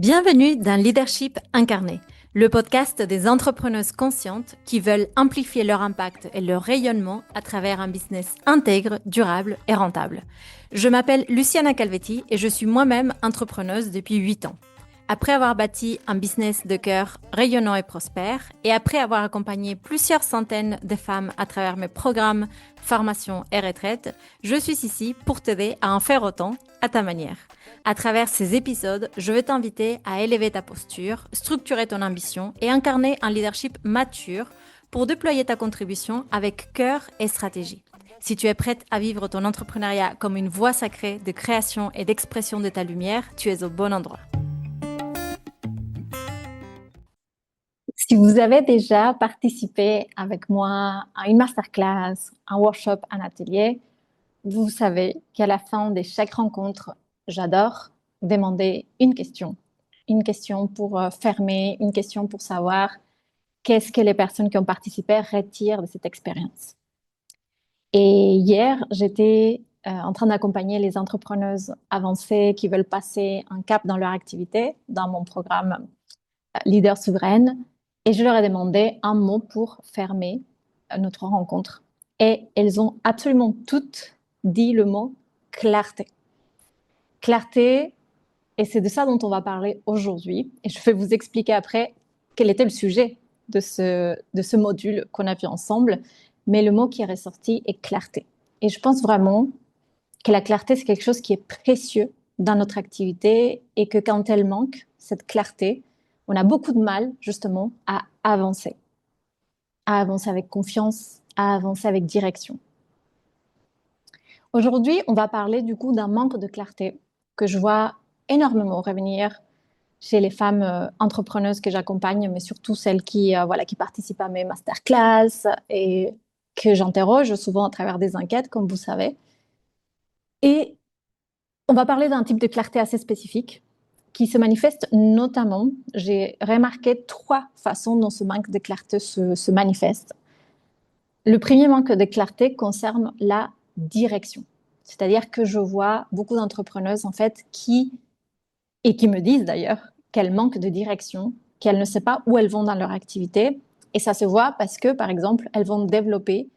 Bienvenue dans Leadership Incarné, le podcast des entrepreneuses conscientes qui veulent amplifier leur impact et leur rayonnement à travers un business intègre, durable et rentable. Je m'appelle Luciana Calvetti et je suis moi-même entrepreneuse depuis 8 ans. Après avoir bâti un business de cœur rayonnant et prospère, et après avoir accompagné plusieurs centaines de femmes à travers mes programmes, formations et retraites, je suis ici pour t'aider à en faire autant à ta manière. À travers ces épisodes, je vais t'inviter à élever ta posture, structurer ton ambition et incarner un leadership mature pour déployer ta contribution avec cœur et stratégie. Si tu es prête à vivre ton entrepreneuriat comme une voie sacrée de création et d'expression de ta lumière, tu es au bon endroit. Si vous avez déjà participé avec moi à une masterclass, un workshop, un atelier, vous savez qu'à la fin de chaque rencontre, j'adore demander une question. Une question pour fermer, une question pour savoir qu'est-ce que les personnes qui ont participé retirent de cette expérience. Et hier, j'étais en train d'accompagner les entrepreneuses avancées qui veulent passer un cap dans leur activité, dans mon programme Leader Souveraine. Et je leur ai demandé un mot pour fermer notre rencontre. Et elles ont absolument toutes dit le mot clarté. Clarté, et c'est de ça dont on va parler aujourd'hui. Et je vais vous expliquer après quel était le sujet de ce module qu'on a vu ensemble. Mais le mot qui est ressorti est clarté. Et je pense vraiment que la clarté, c'est quelque chose qui est précieux dans notre activité et que quand elle manque, cette clarté, on a beaucoup de mal justement à avancer avec confiance, à avancer avec direction. Aujourd'hui, on va parler du coup d'un manque de clarté que je vois énormément revenir chez les femmes entrepreneuses que j'accompagne, mais surtout celles qui participent à mes masterclass et que j'interroge souvent à travers des enquêtes, comme vous savez. Et on va parler d'un type de clarté assez spécifique qui se manifeste notamment, j'ai remarqué 3 façons dont ce manque de clarté se manifeste. Le premier manque de clarté concerne la direction. C'est-à-dire que je vois beaucoup d'entrepreneuses en fait qui me disent d'ailleurs qu'elles manquent de direction, qu'elles ne savent pas où elles vont dans leur activité. Et ça se voit parce que, par exemple, elles vont développer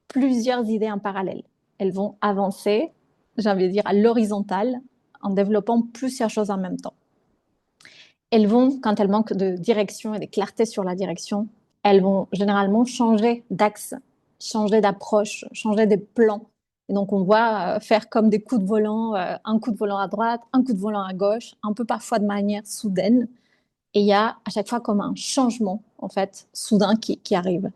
plusieurs idées en parallèle. Elles vont avancer, j'ai envie de dire, à l'horizontale en développant plusieurs choses en même temps. Elles vont, quand elles manquent de direction et de clarté sur la direction, elles vont généralement changer d'axe, changer d'approche, changer de plan. Et donc, on voit faire comme des coups de volant, un coup de volant à droite, un coup de volant à gauche, un peu parfois de manière soudaine. Et il y a à chaque fois comme un changement, en fait, soudain qui arrive.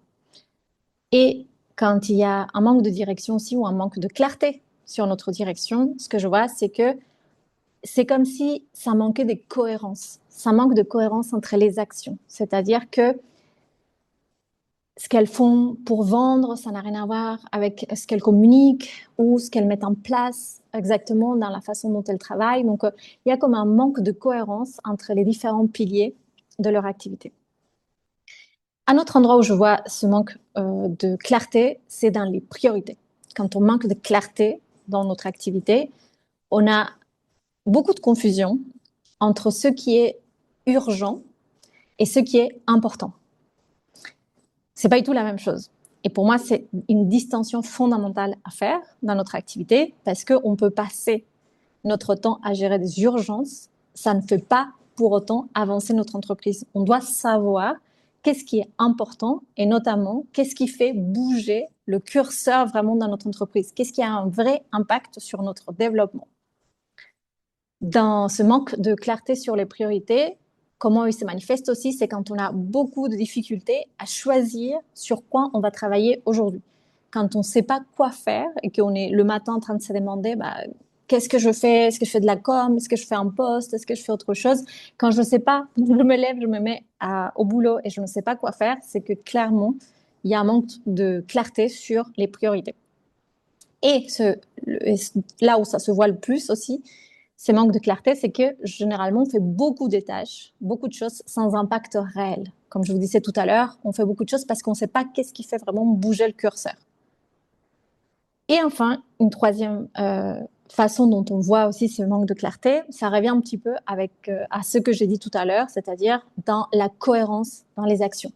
Et quand il y a un manque de direction aussi ou un manque de clarté sur notre direction, ce que je vois, c'est que c'est comme si ça manquait de cohérence. Ça manque de cohérence entre les actions. C'est-à-dire que ce qu'elles font pour vendre, ça n'a rien à voir avec ce qu'elles communiquent ou ce qu'elles mettent en place exactement dans la façon dont elles travaillent. Donc, il y a comme un manque de cohérence entre les différents piliers de leur activité. Un autre endroit où je vois ce manque de clarté, c'est dans les priorités. Quand on manque de clarté dans notre activité, on a beaucoup de confusion entre ce qui est urgent et ce qui est important. C'est pas du tout la même chose. Et pour moi, c'est une distinction fondamentale à faire dans notre activité parce qu'on peut passer notre temps à gérer des urgences. Ça ne fait pas pour autant avancer notre entreprise. On doit savoir qu'est-ce qui est important et notamment qu'est-ce qui fait bouger le curseur vraiment dans notre entreprise. Qu'est-ce qui a un vrai impact sur notre développement. Dans ce manque de clarté sur les priorités, comment il se manifeste aussi, c'est quand on a beaucoup de difficultés à choisir sur quoi on va travailler aujourd'hui. Quand on ne sait pas quoi faire et qu'on est le matin en train de se demander qu'est-ce que je fais? Est-ce que je fais de la com? Est-ce que je fais un post? Est-ce que je fais autre chose? Quand je ne sais pas, je me lève, je me mets au boulot et je ne sais pas quoi faire, c'est que clairement, il y a un manque de clarté sur les priorités. Et là où ça se voit le plus aussi, ce manque de clarté, c'est que généralement, on fait beaucoup de tâches, beaucoup de choses sans impact réel. Comme je vous disais tout à l'heure, on fait beaucoup de choses parce qu'on ne sait pas qu'est-ce qui fait vraiment bouger le curseur. Et enfin, une troisième façon dont on voit aussi ce manque de clarté, ça revient un petit peu à ce que j'ai dit tout à l'heure, c'est-à-dire dans la cohérence dans les actions.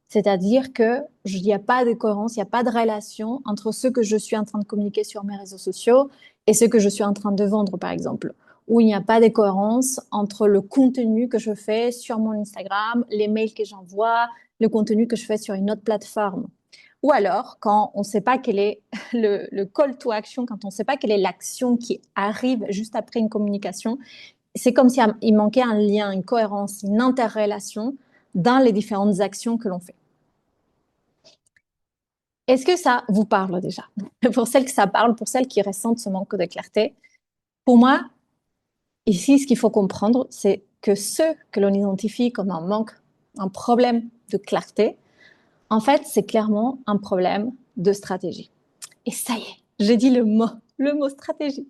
C'est-à-dire qu'il n'y a pas de cohérence, il n'y a pas de relation entre ce que je suis en train de communiquer sur mes réseaux sociaux et ce que je suis en train de vendre, par exemple. Ou il n'y a pas de cohérence entre le contenu que je fais sur mon Instagram, les mails que j'envoie, le contenu que je fais sur une autre plateforme. Ou alors, quand on ne sait pas quel est le call to action, quand on ne sait pas quelle est l'action qui arrive juste après une communication, c'est comme s'il manquait un lien, une cohérence, une interrelation dans les différentes actions que l'on fait. Est-ce que ça vous parle déjà? Pour celles que ça parle, pour celles qui ressentent ce manque de clarté, pour moi, ici, ce qu'il faut comprendre, c'est que ce que l'on identifie comme un manque, un problème de clarté, en fait, c'est clairement un problème de stratégie. Et ça y est, j'ai dit le mot stratégie,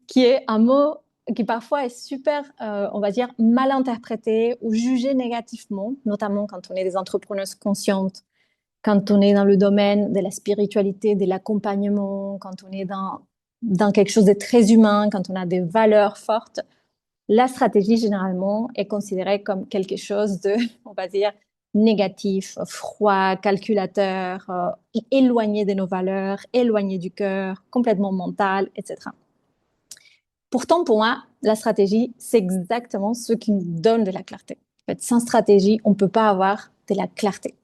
qui est un mot qui parfois est super, on va dire, mal interprété ou jugé négativement, notamment quand on est des entrepreneuses conscientes, quand on est dans le domaine de la spiritualité, de l'accompagnement, quand on est dans quelque chose de très humain, quand on a des valeurs fortes. La stratégie, généralement, est considérée comme quelque chose de, on va dire, négatif, froid, calculateur, éloigné de nos valeurs, éloigné du cœur, complètement mental, etc. Pourtant, pour moi, la stratégie, c'est exactement ce qui nous donne de la clarté. En fait, sans stratégie, on ne peut pas avoir de la clarté.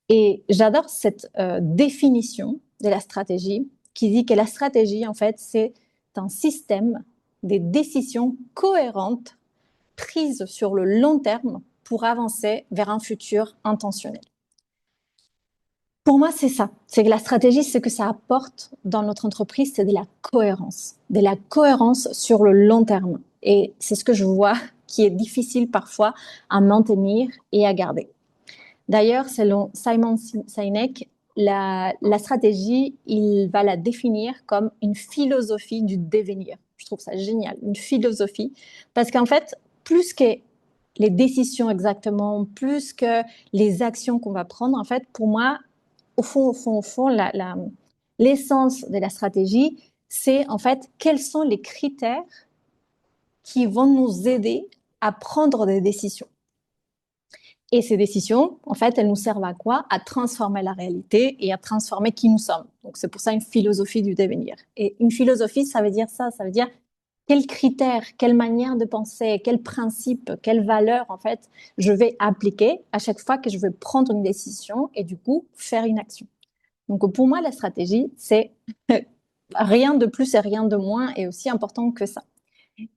Et j'adore cette définition de la stratégie qui dit que la stratégie, en fait, c'est un système des décisions cohérentes prises sur le long terme pour avancer vers un futur intentionnel. Pour moi, c'est ça. C'est que la stratégie, ce que ça apporte dans notre entreprise, c'est de la cohérence sur le long terme. Et c'est ce que je vois qui est difficile parfois à maintenir et à garder. D'ailleurs, selon Simon Sinek, la stratégie, il va la définir comme une philosophie du devenir. Je trouve ça génial, une philosophie. Parce qu'en fait, plus que les décisions exactement, plus que les actions qu'on va prendre, en fait, pour moi, au fond, l'essence de la stratégie, c'est en fait quels sont les critères qui vont nous aider à prendre des décisions. Et ces décisions, en fait, elles nous servent à quoi? À transformer la réalité et à transformer qui nous sommes. Donc, c'est pour ça une philosophie du devenir. Et une philosophie, ça veut dire ça, ça veut dire quels critères, quelle manière de penser, quels principes, quelles valeurs, en fait, je vais appliquer à chaque fois que je vais prendre une décision et du coup, faire une action. Donc, pour moi, la stratégie, c'est rien de plus et rien de moins et aussi important que ça.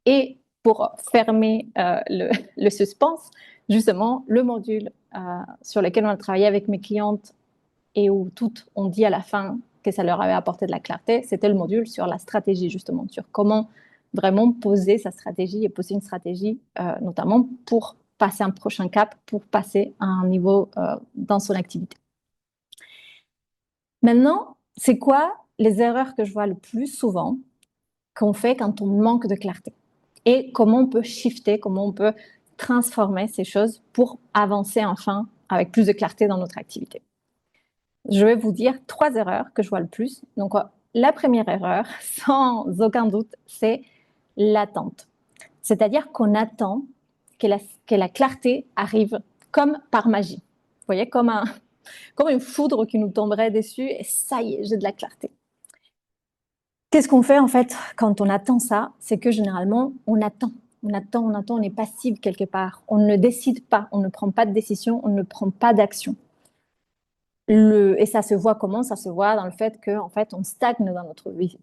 Et pour fermer le suspense, justement, le module sur lequel on a travaillé avec mes clientes et où toutes ont dit à la fin que ça leur avait apporté de la clarté, c'était le module sur la stratégie, justement, sur comment vraiment poser sa stratégie et poser une stratégie, notamment pour passer un prochain cap, pour passer à un niveau dans son activité. Maintenant, c'est quoi les erreurs que je vois le plus souvent qu'on fait quand on manque de clarté? Et comment on peut shifter, comment on peut transformer ces choses pour avancer enfin avec plus de clarté dans notre activité. Je vais vous dire 3 erreurs que je vois le plus. Donc, la première erreur, sans aucun doute, c'est l'attente. C'est-à-dire qu'on attend que la clarté arrive comme par magie. Vous voyez, comme une foudre qui nous tomberait dessus et ça y est, j'ai de la clarté. Qu'est-ce qu'on fait en fait quand on attend ça? C'est que généralement, on attend, on est passif quelque part. On ne décide pas, on ne prend pas de décision, on ne prend pas d'action. Et ça se voit comment? Ça se voit dans le fait qu'en fait, on stagne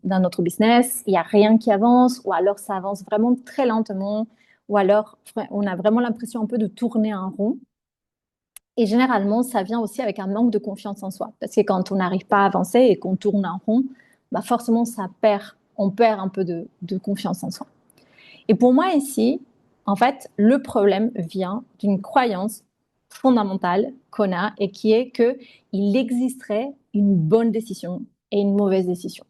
dans notre business, il n'y a rien qui avance, ou alors ça avance vraiment très lentement, ou alors on a vraiment l'impression un peu de tourner en rond. Et généralement, ça vient aussi avec un manque de confiance en soi. Parce que quand on n'arrive pas à avancer et qu'on tourne en rond, bah forcément, on perd un peu de confiance en soi. Et pour moi ici, en fait, le problème vient d'une croyance fondamentale qu'on a et qui est qu'il existerait une bonne décision et une mauvaise décision.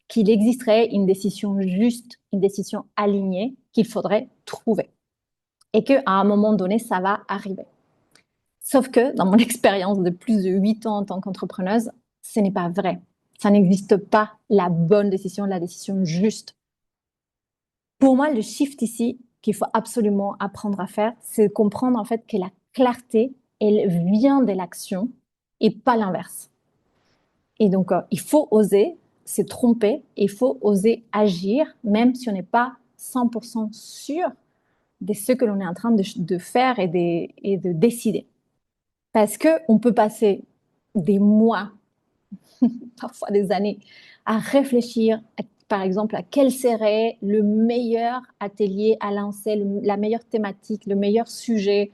Qu'il existerait une décision juste, une décision alignée qu'il faudrait trouver. Et qu'à un moment donné, ça va arriver. Sauf que, dans mon expérience de plus de 8 ans en tant qu'entrepreneuse, ce n'est pas vrai. Ça n'existe pas la bonne décision, la décision juste. Pour moi, le shift ici qu'il faut absolument apprendre à faire, c'est comprendre en fait que la clarté, elle vient de l'action et pas l'inverse. Et donc, il faut oser se tromper, il faut oser agir, même si on n'est pas 100% sûr de ce que l'on est en train de faire et de décider. Parce qu'on peut passer des mois, parfois des années, à réfléchir, par exemple, à quel serait le meilleur atelier à lancer, la meilleure thématique, le meilleur sujet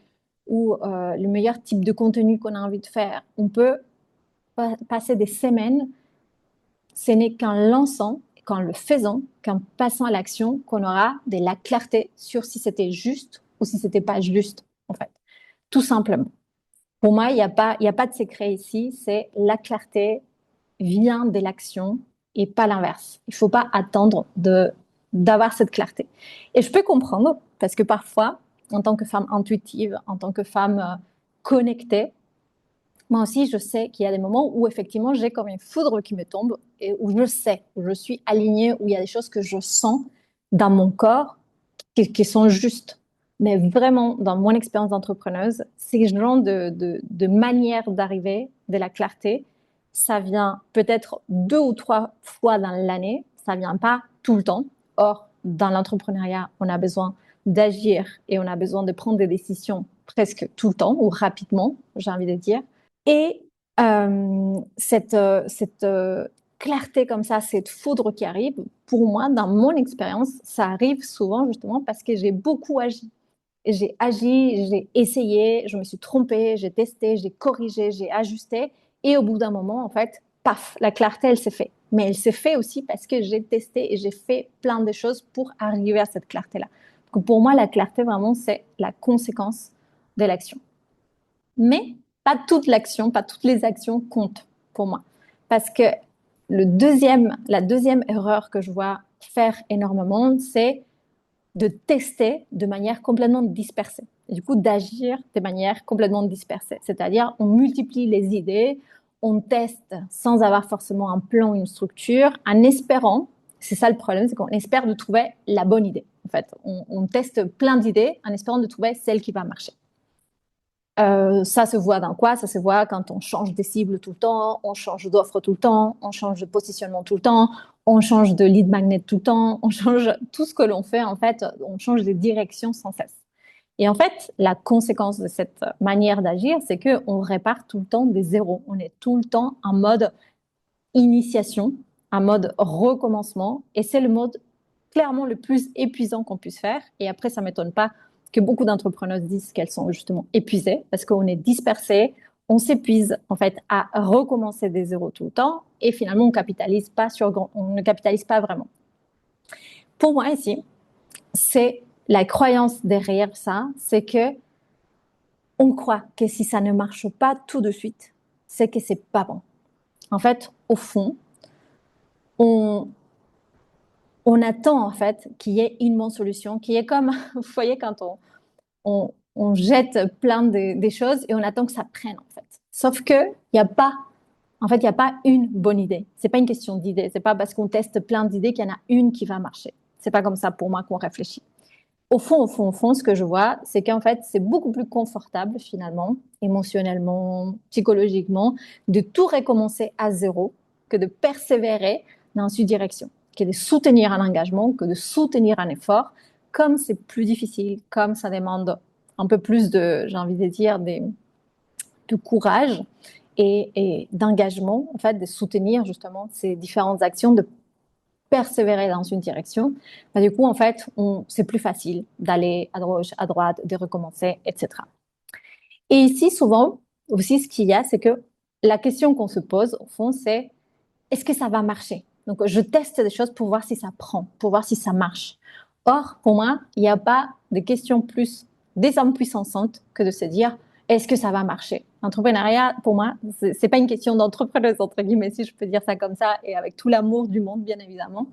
ou le meilleur type de contenu qu'on a envie de faire. On peut passer des semaines. Ce n'est qu'en lançant, qu'en le faisant, qu'en passant à l'action, qu'on aura de la clarté sur si c'était juste ou si c'était pas juste, en fait. Tout simplement. Pour moi, il y a pas de secret ici. C'est la clarté vient de l'action et pas l'inverse. Il faut pas attendre d'avoir cette clarté. Et je peux comprendre parce que parfois, en tant que femme intuitive, en tant que femme connectée, moi aussi, je sais qu'il y a des moments où effectivement j'ai comme une foudre qui me tombe et où je sais, où je suis alignée, où il y a des choses que je sens dans mon corps qui sont justes. Mais vraiment, dans mon expérience d'entrepreneuse, ces genre de manière d'arriver, de la clarté, ça vient peut-être 2 ou 3 fois dans l'année, ça vient pas tout le temps. Or, dans l'entrepreneuriat, on a besoin d'agir et on a besoin de prendre des décisions presque tout le temps ou rapidement, j'ai envie de dire. Et cette clarté comme ça, cette foudre qui arrive, pour moi, dans mon expérience, ça arrive souvent justement parce que j'ai beaucoup agi. J'ai agi, j'ai essayé, je me suis trompée, j'ai testé, j'ai corrigé, j'ai ajusté. Et au bout d'un moment, en fait, paf, la clarté, elle s'est faite. Mais elle s'est faite aussi parce que j'ai testé et j'ai fait plein de choses pour arriver à cette clarté-là. Donc pour moi, la clarté, vraiment, c'est la conséquence de l'action. Mais pas toute l'action, pas toutes les actions comptent pour moi. Parce que la deuxième erreur que je vois faire énormément, c'est de tester de manière complètement dispersée. Et du coup, d'agir de manière complètement dispersée. C'est-à-dire, on multiplie les idées, on teste sans avoir forcément un plan, une structure, en espérant, c'est ça le problème, c'est qu'on espère de trouver la bonne idée. En fait, on teste plein d'idées en espérant de trouver celle qui va marcher. Ça se voit dans quoi? Ça se voit quand on change des cibles tout le temps, on change d'offre tout le temps, on change de positionnement tout le temps, on change de lead magnet tout le temps, on change tout ce que l'on fait, en fait, on change de direction sans cesse. Et en fait, la conséquence de cette manière d'agir, c'est qu'on répare tout le temps des zéros. On est tout le temps en mode initiation, en mode recommencement, et c'est le mode clairement le plus épuisant qu'on puisse faire. Et après, ça m'étonne pas que beaucoup d'entrepreneurs disent qu'elles sont justement épuisées parce qu'on est dispersé, on s'épuise en fait à recommencer des zéros tout le temps et finalement on ne capitalise pas vraiment. Pour moi ici, c'est la croyance derrière ça, c'est que on croit que si ça ne marche pas tout de suite, c'est que c'est pas bon. En fait, au fond, on, on attend en fait qu'il y ait une bonne solution, qui est comme, vous voyez, quand on jette plein des choses et on attend que ça prenne en fait. Sauf que il y a pas, en fait, il y a pas une bonne idée. C'est pas une question d'idée. C'est pas parce qu'on teste plein d'idées qu'il y en a une qui va marcher. C'est pas comme ça pour moi qu'on réfléchit. Au fond, ce que je vois, c'est qu'en fait, c'est beaucoup plus confortable finalement, émotionnellement, psychologiquement, de tout recommencer à zéro que de persévérer dans une direction, que de soutenir un engagement, que de soutenir un effort, comme c'est plus difficile, comme ça demande un peu plus de, j'ai envie de dire, de courage et d'engagement, en fait, de soutenir justement ces différentes actions, de persévérer dans une direction, bah, du coup, en fait, c'est plus facile d'aller à gauche, à droite, de recommencer, etc. Et ici, souvent, aussi, ce qu'il y a, c'est que la question qu'on se pose, au fond, c'est est-ce que ça va marcher? Donc, je teste des choses pour voir si ça prend, pour voir si ça marche. Or, pour moi, il n'y a pas de question plus désimpuissante que de se dire est-ce que ça va marcher? L'entrepreneuriat, pour moi, c'est pas une question d'entrepreneuse, entre guillemets, si je peux dire ça comme ça, et avec tout l'amour du monde, bien évidemment.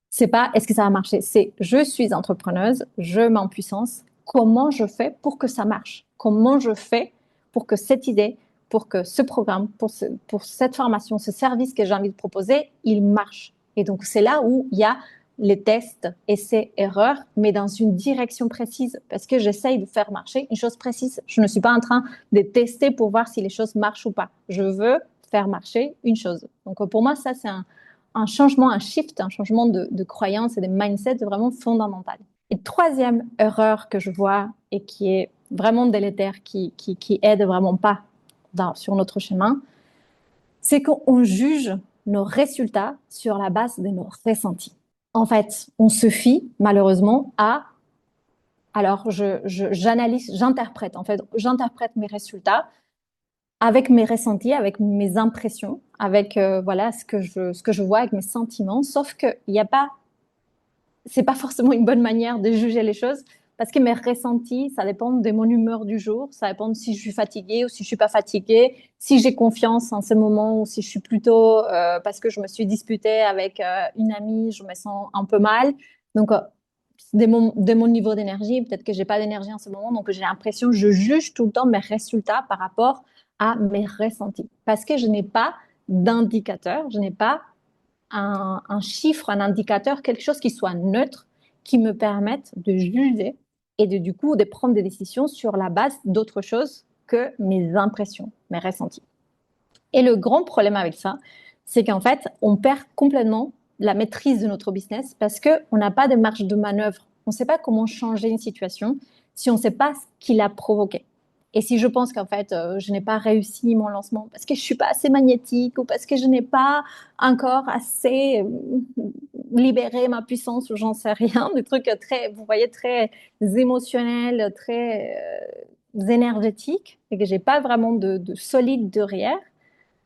C'est pas est-ce que ça va marcher? C'est je suis entrepreneuse, je m'empuissance. Comment je fais pour que ça marche? Comment je fais pour que cette idée pour que ce programme, pour cette formation, ce service que j'ai envie de proposer, il marche. Et donc, c'est là où il y a les tests, essais, erreurs, mais dans une direction précise, parce que j'essaye de faire marcher une chose précise. Je ne suis pas en train de tester pour voir si les choses marchent ou pas. Je veux faire marcher une chose. Donc, pour moi, ça, c'est un changement, un shift, un changement de croyance et de mindset vraiment fondamental. Et troisième erreur que je vois et qui est vraiment délétère, qui aide vraiment pas sur notre chemin, c'est qu'on juge nos résultats sur la base de nos ressentis. En fait, on se fie malheureusement à, alors j'analyse, j'interprète, en fait, j'interprète mes résultats avec mes ressentis, avec mes impressions, avec voilà ce que je vois, avec mes sentiments. Sauf que il y a pas, c'est pas forcément une bonne manière de juger les choses parce que mes ressentis, ça dépend de mon humeur du jour, ça dépend de si je suis fatiguée ou si je suis pas fatiguée, si j'ai confiance en ce moment ou si je suis plutôt parce que je me suis disputée avec une amie, je me sens un peu mal. Donc de mon niveau d'énergie, peut-être que j'ai pas d'énergie en ce moment, donc j'ai l'impression, je juge tout le temps mes résultats par rapport à mes ressentis parce que je n'ai pas d'indicateur, je n'ai pas un chiffre, un indicateur, quelque chose qui soit neutre, qui me permette de juger et du coup de prendre des décisions sur la base d'autre chose que mes impressions, mes ressentis. Et le grand problème avec ça, c'est qu'en fait, on perd complètement la maîtrise de notre business parce qu'on n'a pas de marge de manœuvre. On ne sait pas comment changer une situation si on ne sait pas ce qui l'a provoqué. Et si je pense qu'en fait, je n'ai pas réussi mon lancement parce que je ne suis pas assez magnétique ou parce que je n'ai pas encore assez libéré ma puissance ou j'en sais rien, des trucs très, vous voyez, très émotionnels, très énergétiques et que je n'ai pas vraiment de solide derrière,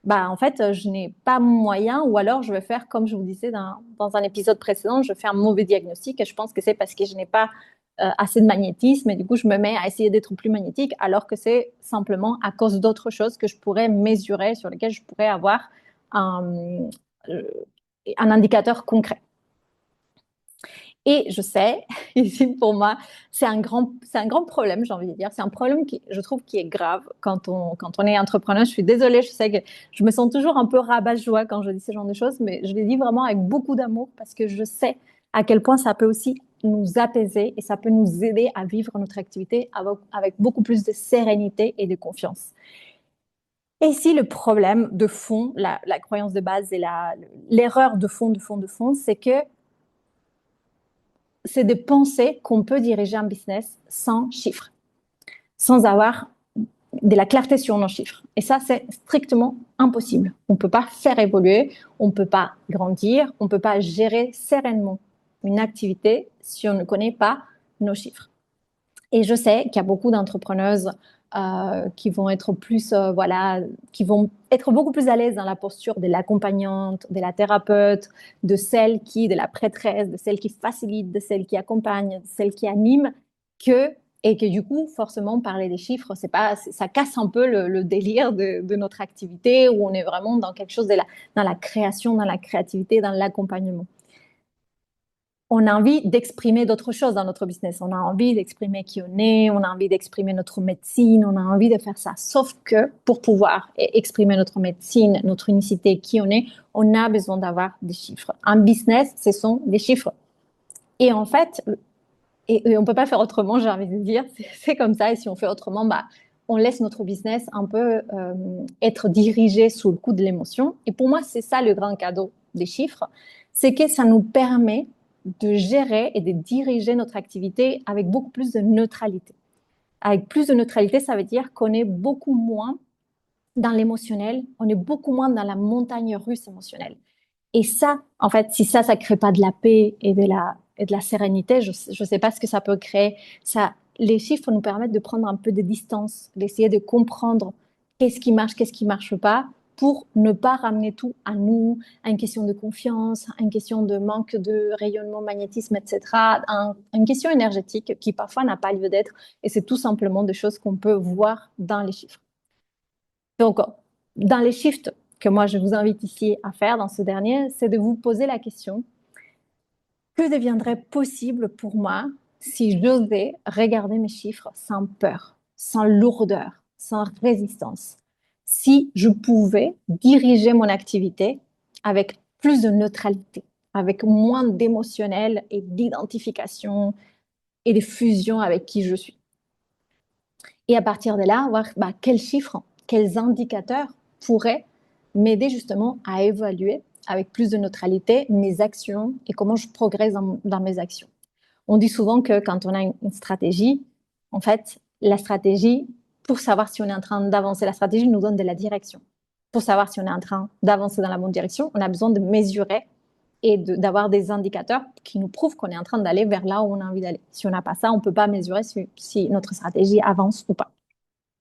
bah, en fait, je n'ai pas moyen, ou alors je vais faire, comme je vous disais dans un épisode précédent, je fais un mauvais diagnostic et je pense que c'est parce que je n'ai pas assez de magnétisme et du coup, je me mets à essayer d'être plus magnétique alors que c'est simplement à cause d'autres choses que je pourrais mesurer, sur lesquelles je pourrais avoir un, euh, un indicateur concret. Et je sais, ici pour moi, c'est un grand problème, j'ai envie de dire. C'est un problème qui, je trouve, qui est grave quand on est entrepreneur. Je suis désolée, je sais que je me sens toujours un peu rabat-joie quand je dis ce genre de choses, mais je les dis vraiment avec beaucoup d'amour parce que je sais à quel point ça peut aussi nous apaiser et ça peut nous aider à vivre notre activité avec beaucoup plus de sérénité et de confiance. Et ici, le problème de fond, la croyance de base et l'erreur de fond, c'est que c'est de penser qu'on peut diriger un business sans chiffres, sans avoir de la clarté sur nos chiffres. Et ça, c'est strictement impossible. On ne peut pas faire évoluer, on ne peut pas grandir, on ne peut pas gérer sereinement une activité si on ne connaît pas nos chiffres. Et je sais qu'il y a beaucoup d'entrepreneuses qui vont être plus, voilà, qui vont être beaucoup plus à l'aise dans la posture de l'accompagnante, de la thérapeute, de la prêtresse, de celle qui facilite, de celle qui accompagne, de celle qui anime, et que du coup, forcément, parler des chiffres, ça casse un peu le délire de notre activité où on est vraiment dans quelque chose dans la création, dans la créativité, dans l'accompagnement. On a envie d'exprimer d'autres choses dans notre business. On a envie d'exprimer qui on est, on a envie d'exprimer notre médecine, on a envie de faire ça. Sauf que pour pouvoir exprimer notre médecine, notre unicité, qui on a besoin d'avoir des chiffres. Un business, ce sont des chiffres. Et en fait, et on peut pas faire autrement, j'ai envie de dire. C'est comme ça. Et si on fait autrement, bah, on laisse notre business un peu être dirigé sous le coup de l'émotion. Et pour moi, c'est ça le grand cadeau des chiffres. C'est que ça nous permet de gérer et de diriger notre activité avec beaucoup plus de neutralité. Avec plus de neutralité, ça veut dire qu'on est beaucoup moins dans l'émotionnel, on est beaucoup moins dans la montagne russe émotionnelle. Et ça, en fait, si ça crée pas de la paix et de la sérénité, je sais pas ce que ça peut créer. Les chiffres nous permettent de prendre un peu de distance, d'essayer de comprendre qu'est-ce qui marche pas, pour ne pas ramener tout à nous, à une question de confiance, à une question de manque de rayonnement, magnétisme, etc., à une question énergétique qui parfois n'a pas lieu d'être. Et c'est tout simplement des choses qu'on peut voir dans les chiffres. Donc, dans les shifts que moi je vous invite ici à faire dans ce dernier, c'est de vous poser la question: que deviendrait possible pour moi si j'osais regarder mes chiffres sans peur, sans lourdeur, sans résistance? si je pouvais diriger mon activité avec plus de neutralité, avec moins d'émotionnel et d'identification et de fusion avec qui je suis. Et à partir de là, voir quels chiffres, quels indicateurs pourraient m'aider justement à évaluer avec plus de neutralité mes actions et comment je progresse dans mes actions. On dit souvent que quand on a une stratégie, en fait, la stratégie, pour savoir si on est en train d'avancer, la stratégie nous donne de la direction. Pour savoir si on est en train d'avancer dans la bonne direction, on a besoin de mesurer et d'avoir des indicateurs qui nous prouvent qu'on est en train d'aller vers là où on a envie d'aller. Si on n'a pas ça, on ne peut pas mesurer si notre stratégie avance ou pas.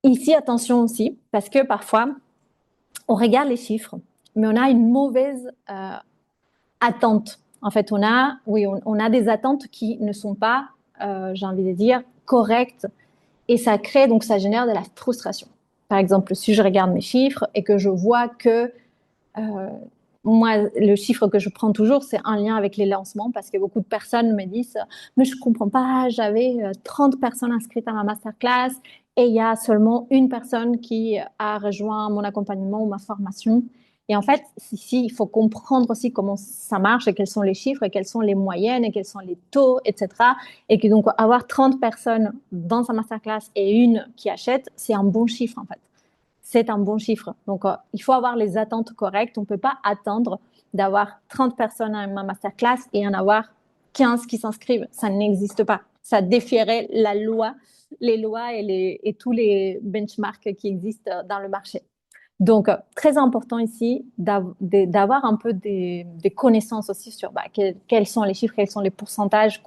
Ici, attention aussi, parce que parfois, on regarde les chiffres, mais on a une mauvaise attente. En fait, on a des attentes qui ne sont pas, j'ai envie de dire, correctes, et ça génère de la frustration. Par exemple, si je regarde mes chiffres et que je vois que moi, le chiffre que je prends toujours, c'est un lien avec les lancements, parce que beaucoup de personnes me disent « mais je ne comprends pas, j'avais 30 personnes inscrites à ma masterclass et il y a seulement une personne qui a rejoint mon accompagnement ou ma formation ». Et en fait, ici, il faut comprendre aussi comment ça marche et quels sont les chiffres et quelles sont les moyennes et quels sont les taux, etc. Et que donc, avoir 30 personnes dans sa masterclass et une qui achète, c'est un bon chiffre en fait. C'est un bon chiffre. Donc, il faut avoir les attentes correctes. On ne peut pas attendre d'avoir 30 personnes à ma masterclass et en avoir 15 qui s'inscrivent. Ça n'existe pas. Ça défierait la loi, les lois et tous les benchmarks qui existent dans le marché. Donc, très important ici d'avoir un peu des connaissances aussi sur quels sont les chiffres, quels sont les pourcentages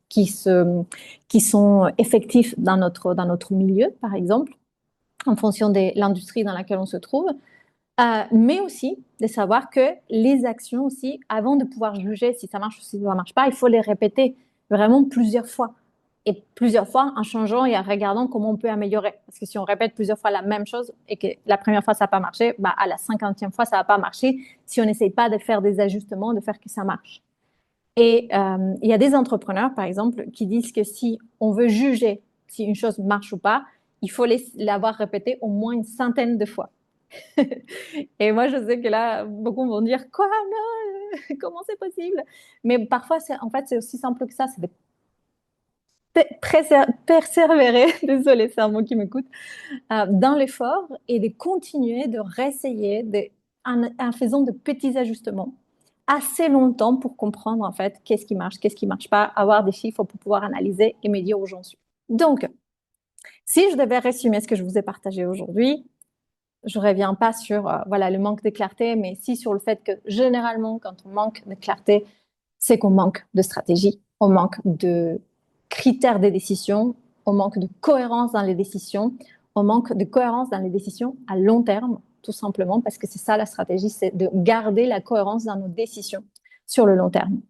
qui sont effectifs dans notre milieu, par exemple, en fonction de l'industrie dans laquelle on se trouve, mais aussi de savoir que les actions aussi, avant de pouvoir juger si ça marche ou si ça ne marche pas, il faut les répéter vraiment plusieurs fois. Et plusieurs fois en changeant et en regardant comment on peut améliorer. Parce que si on répète plusieurs fois la même chose et que la première fois ça n'a pas marché, à la 50e fois ça ne va pas marcher si on n'essaye pas de faire des ajustements, de faire que ça marche. Et il y a des entrepreneurs, par exemple, qui disent que si on veut juger si une chose marche ou pas, il faut l'avoir répété au moins une centaine de fois. Et moi, je sais que là, beaucoup vont dire « Quoi? Non, comment c'est possible ?» Mais parfois, en fait, c'est aussi simple que ça. C'est de persévérer, désolée, c'est un mot qui m'écoute, dans l'effort et de continuer de réessayer en faisant de petits ajustements assez longtemps pour comprendre en fait qu'est-ce qui marche pas, avoir des chiffres pour pouvoir analyser et me dire où j'en suis. Donc, si je devais résumer ce que je vous ai partagé aujourd'hui, je reviens pas sur le manque de clarté, mais si sur le fait que généralement, quand on manque de clarté, c'est qu'on manque de stratégie, on manque de critères des décisions, on manque de cohérence dans les décisions, on manque de cohérence dans les décisions à long terme, tout simplement, parce que c'est ça la stratégie, c'est de garder la cohérence dans nos décisions sur le long terme.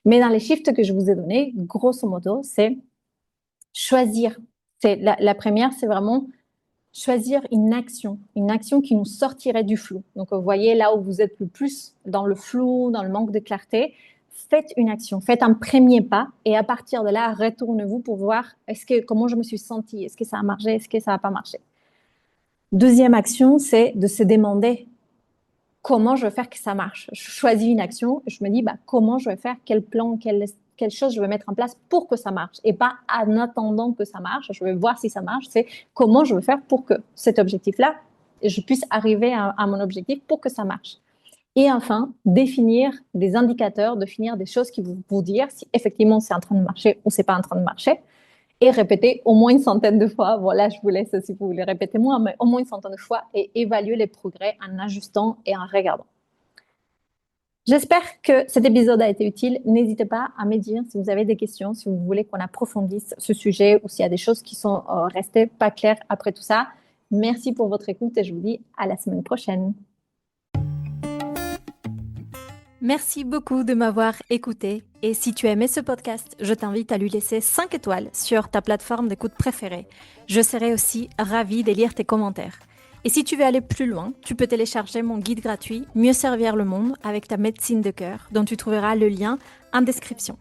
Mais dans les shifts que je vous ai donnés, grosso modo, c'est choisir. La première, c'est vraiment choisir une action qui nous sortirait du flou. Donc, vous voyez là où vous êtes le plus dans le flou, dans le manque de clarté, faites une action, faites un premier pas et à partir de là, retournez-vous pour voir comment je me suis sentie, est-ce que ça a marché, est-ce que ça n'a pas marché. Deuxième action, c'est de se demander comment je vais faire que ça marche. Je choisis une action, je me dis comment je vais faire, quel plan, quelle chose je vais mettre en place pour que ça marche et pas en attendant que ça marche. Je vais voir si ça marche, c'est comment je vais faire pour que cet objectif-là, je puisse arriver à mon objectif pour que ça marche. Et enfin, définir des indicateurs, définir des choses qui vont vous dire si effectivement c'est en train de marcher ou c'est pas en train de marcher et répéter au moins une centaine de fois. Voilà, je vous laisse si vous voulez répéter moins, mais au moins une centaine de fois et évaluer les progrès en ajustant et en regardant. J'espère que cet épisode a été utile. N'hésitez pas à me dire si vous avez des questions, si vous voulez qu'on approfondisse ce sujet ou s'il y a des choses qui sont restées pas claires après tout ça. Merci pour votre écoute et je vous dis à la semaine prochaine. Merci beaucoup de m'avoir écouté et si tu as aimé ce podcast, je t'invite à lui laisser 5 étoiles sur ta plateforme d'écoute préférée. Je serai aussi ravie de lire tes commentaires. Et si tu veux aller plus loin, tu peux télécharger mon guide gratuit « Mieux servir le monde avec ta médecine de cœur » dont tu trouveras le lien en description.